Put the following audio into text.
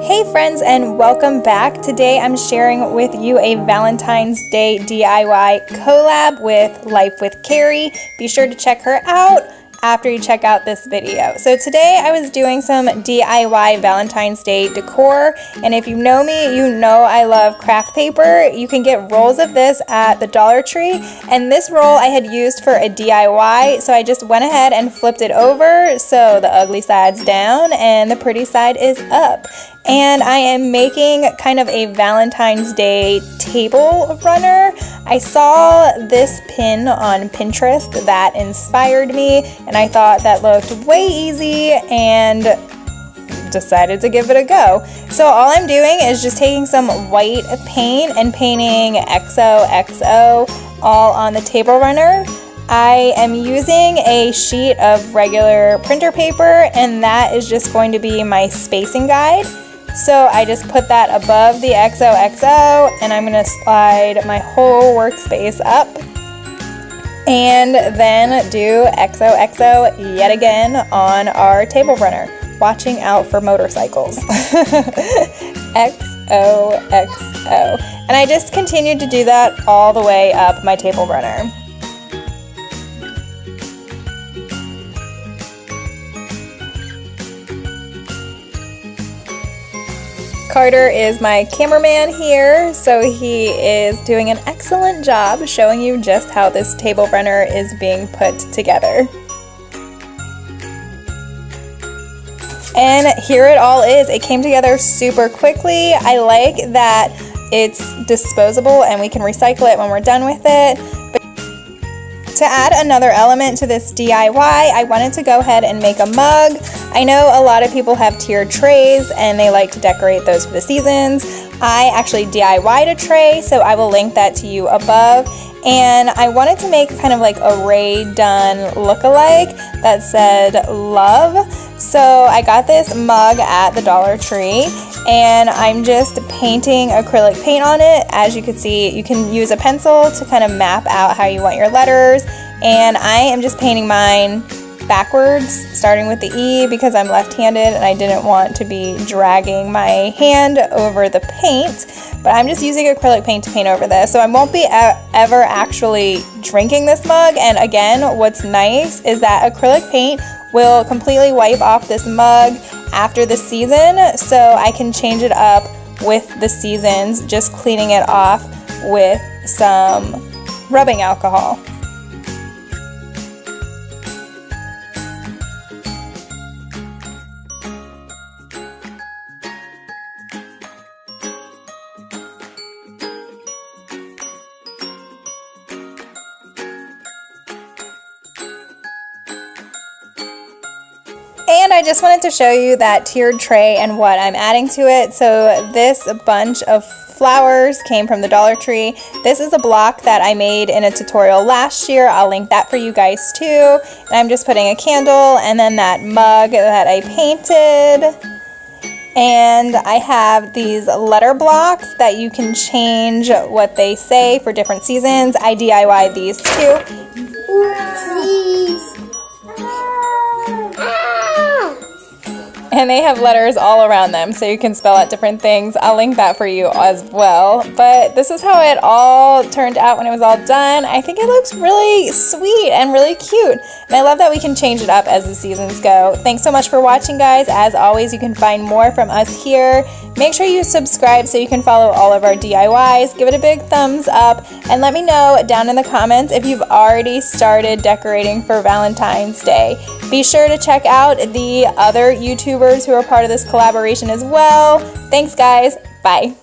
Hey friends, and welcome back. Today I'm sharing with you a Valentine's Day DIY collab with LifewithCarrie. Be sure to check her out after you check out this video. So today I was doing some DIY Valentine's Day decor, and if you know me, you know I love craft paper. You can get rolls of this at the Dollar Tree, and this roll I had used for a DIY, so I just went ahead and flipped it over so the ugly side's down and the pretty side is up. And I am making kind of a Valentine's Day table runner. I saw this pin on Pinterest that inspired me, and I thought that looked way easy and decided to give it a go. So all I'm doing is just taking some white paint and painting XOXO all on the table runner. I am using a sheet of regular printer paper, and that is just going to be my spacing guide. So I just put that above the XOXO, and I'm going to slide my whole workspace up and then do XOXO yet again on our table runner. Watching out for motorcycles. XOXO. And I just continued to do that all the way up my table runner. Carter is my cameraman here, so he is doing an excellent job showing you just how this table runner is being put together. And here it all is. It came together super quickly. I like that it's disposable and we can recycle it when we're done with it. But to add another element to this DIY, I wanted to go ahead and make a mug. I know a lot of people have tiered trays and they like to decorate those for the seasons. I actually DIY'd a tray, so I will link that to you above. And I wanted to make kind of like a Ray Dunn look-alike that said love. So I got this mug at the Dollar Tree, and I'm just painting acrylic paint on it. As you can see, you can use a pencil to kind of map out how you want your letters, and I am just painting mine backwards, starting with the E because I'm left-handed and I didn't want to be dragging my hand over the paint, but I'm just using acrylic paint to paint over this. So I won't be ever actually drinking this mug, and again, what's nice is that acrylic paint will completely wipe off this mug after the season, so I can change it up with the seasons, just cleaning it off with some rubbing alcohol. And I just wanted to show you that tiered tray and what I'm adding to it. So this bunch of flowers came from the Dollar Tree. This is a block that I made in a tutorial last year. I'll link that for you guys too. And I'm just putting a candle and then that mug that I painted. And I have these letter blocks that you can change what they say for different seasons. I DIY'd these too. Please. And they have letters all around them, so you can spell out different things. I'll link that for you as well. But this is how it all turned out when it was all done. I think it looks really sweet and really cute. And I love that we can change it up as the seasons go. Thanks so much for watching, guys. As always, you can find more from us here. Make sure you subscribe so you can follow all of our DIYs. Give it a big thumbs up and let me know down in the comments if you've already started decorating for Valentine's Day. Be sure to check out the other YouTubers who are part of this collaboration as well. Thanks, guys. Bye.